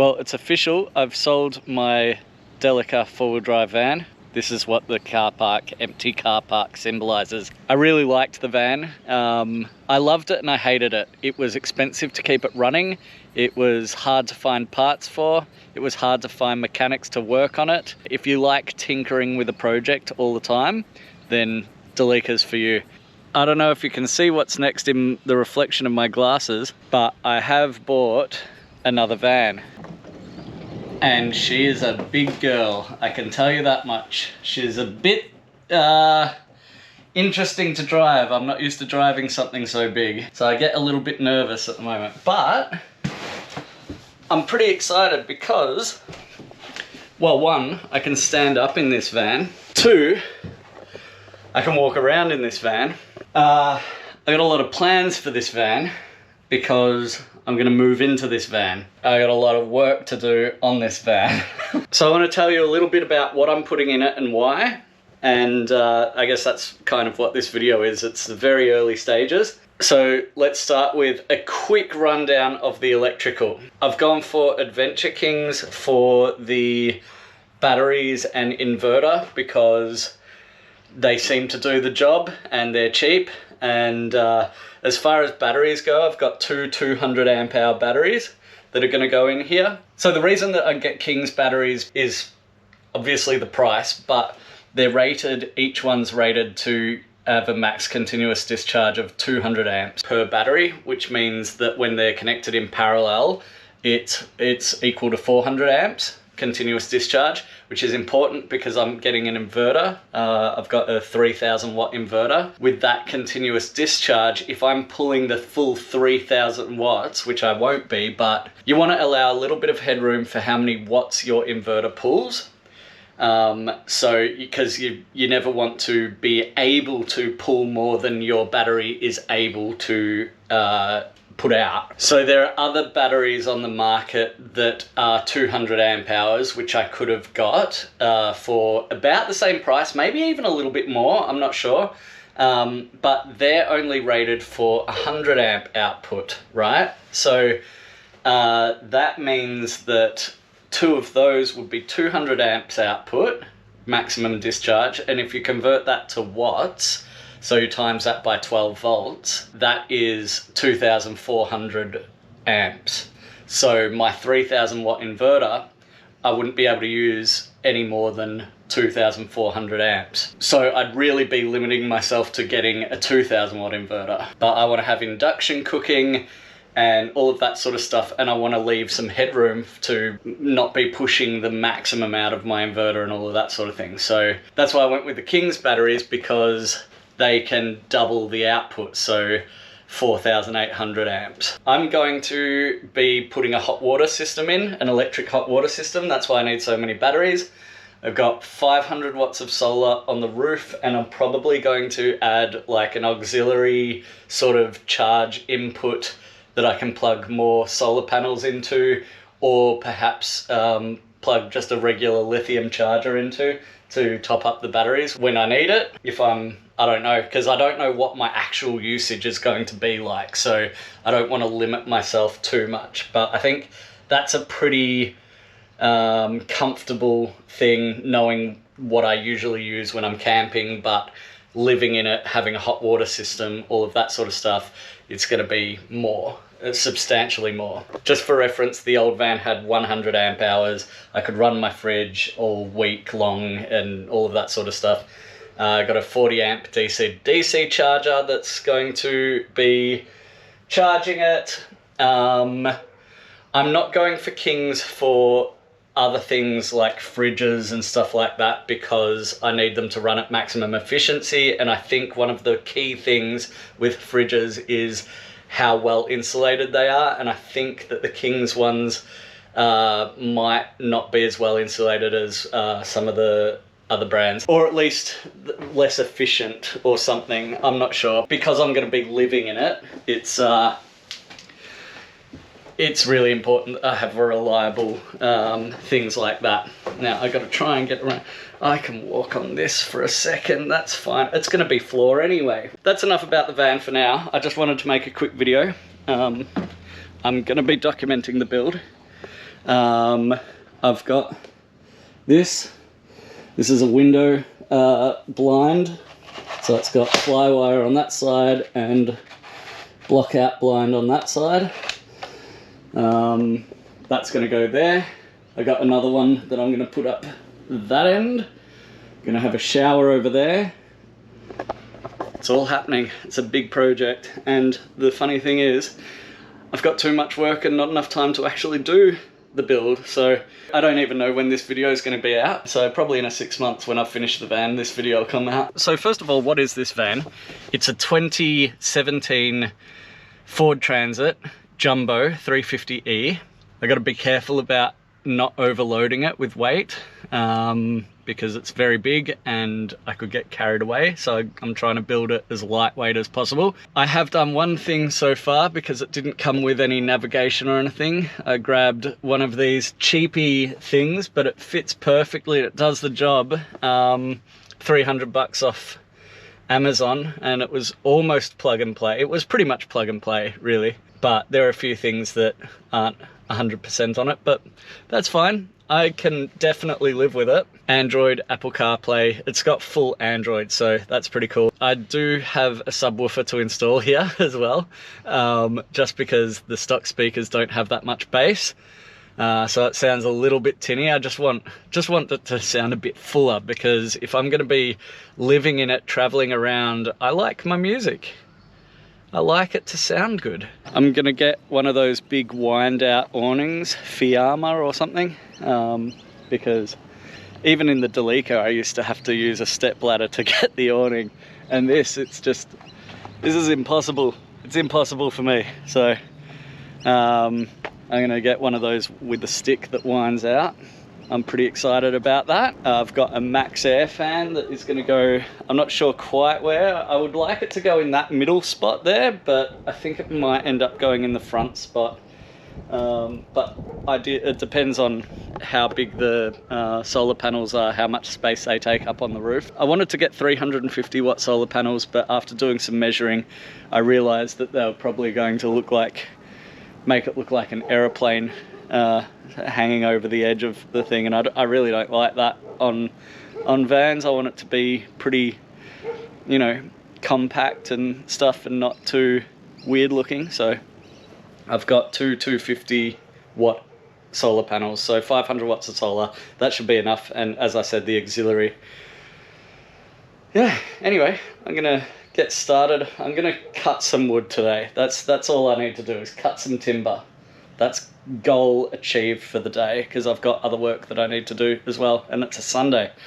Well, it's official. I've sold my Delica four-wheel drive van. This is what the car park, empty car park, symbolizes. I really liked the van. I loved it and I hated it. It was expensive to keep it running. It was hard to find parts for. It was hard to find mechanics to work on it. If you like tinkering with a project all the time, then Delica's for you. I don't know if you can see what's next in the reflection of my glasses, but I have bought another van. And she is a big girl, I can tell you that much. She's a bit interesting to drive. I'm not used to driving something so big, so I get a little bit nervous at the moment. But I'm pretty excited because, well, one, I can stand up in this van. Two, I can walk around in this van. I got a lot of plans for this van because I'm gonna move into this van. I got a lot of work to do on this van. So I want to tell you a little bit about what I'm putting in it and why. And I guess that's kind of what this video is. It's the very early stages. So let's start with a quick rundown of the electrical. I've gone for Adventure Kings for the batteries and inverter because they seem to do the job and they're cheap. And as far as batteries go, I've got two 200 amp hour batteries that are going to go in here. So the reason that I get King's batteries is obviously the price, but they're rated, each one's rated to have a max continuous discharge of 200 amps per battery, which means that when they're connected in parallel, it's equal to 400 amps continuous discharge, which is important because I'm getting an inverter. I've got a 3000 watt inverter. With that continuous discharge, if I'm pulling the full 3000 watts, which I won't be, but you want to allow a little bit of headroom for how many watts your inverter pulls. So because you never want to be able to pull more than your battery is able to put out. So there are other batteries on the market that are 200 amp hours, which I could have got for about the same price, maybe even a little bit more, I'm not sure. But they're only rated for 100 amp output, right? So that means that two of those would be 200 amps output, maximum discharge, and if you convert that to watts, so you times that by 12 volts, that is 2,400 amps. So my 3,000 watt inverter, I wouldn't be able to use any more than 2,400 amps. So I'd really be limiting myself to getting a 2,000 watt inverter. But I want to have induction cooking and all of that sort of stuff, and I want to leave some headroom to not be pushing the maximum out of my inverter and all of that sort of thing. So that's why I went with the King's batteries, because they can double the output, so 4,800 amps. I'm going to be putting a hot water system in, an electric hot water system. That's why I need so many batteries. I've got 500 watts of solar on the roof, and I'm probably going to add like an auxiliary sort of charge input that I can plug more solar panels into, or perhaps plug just a regular lithium charger into to top up the batteries when I need it. I don't know, because I don't know what my actual usage is going to be like, so I don't want to limit myself too much. But I think that's a pretty comfortable thing, knowing what I usually use when I'm camping, but living in it, having a hot water system, all of that sort of stuff, it's going to be more, substantially more. Just for reference, the old van had 100 amp hours. I could run my fridge all week long and all of that sort of stuff. I got a 40 amp DC charger that's going to be charging it. I'm not going for Kings for other things like fridges and stuff like that, because I need them to run at maximum efficiency. And I think one of the key things with fridges is how well insulated they are. And I think that the Kings ones might not be as well insulated as some of the other brands, or at least less efficient or something. I'm not sure. Because I'm going to be living in it, it's really important that I have reliable things like that. Now I got to try and get around. I can walk on this for a second, that's fine. It's going to be floor anyway. That's enough about the van for now. I just wanted to make a quick video. I'm going to be documenting the build. I've got this. This is a window blind. So it's got fly wire on that side and block out blind on that side. That's going to go there. I got another one that I'm going to put up that end. Going to have a shower over there. It's all happening. It's a big project. And the funny thing is, I've got too much work and not enough time to actually do the build. So I don't even know when this video is going to be out. So probably in 6 months when I've finished the van, this video will come out. So first of all, what is this van? It's a 2017 Ford Transit Jumbo 350e. I got to be careful about not overloading it with weight because it's very big and I could get carried away, so I'm trying to build it as lightweight as possible. I have done one thing so far because it didn't come with any navigation or anything. I grabbed one of these cheapy things, but it fits perfectly. It does the job. 300 bucks off Amazon, and it was almost plug and play. It was pretty much plug and play, really, but there are a few things that aren't 100% on it, but that's fine. I can definitely live with it. Android, Apple CarPlay, it's got full Android, so that's pretty cool. I do have a subwoofer to install here as well, just because the stock speakers don't have that much bass. So it sounds a little bit tinny. I just want it to sound a bit fuller, because if I'm going to be living in it, traveling around, I like my music. I like it to sound good. I'm gonna get one of those big wind out awnings, Fiamma or something, because even in the Delica I used to have to use a step ladder to get the awning, and this is impossible. It's impossible for me. So I'm gonna get one of those with the stick that winds out. I'm pretty excited about that. I've got a Max Air fan that is gonna go, I'm not sure quite where. I would like it to go in that middle spot there, but I think it might end up going in the front spot. But it depends on how big the solar panels are, how much space they take up on the roof. I wanted to get 350 watt solar panels, but after doing some measuring, I realized that they were probably going to make it look like an aeroplane hanging over the edge of the thing, and I really don't like that on vans. I want it to be pretty, you know, compact and stuff, and not too weird looking. So I've got two 250 watt solar panels, so 500 watts of solar, that should be enough. And as I said, the auxiliary. Yeah, anyway, I'm gonna get started. I'm gonna cut some wood today. That's all I need to do, is cut some timber. That's goal achieved for the day, because I've got other work that I need to do as well, and it's a Sunday.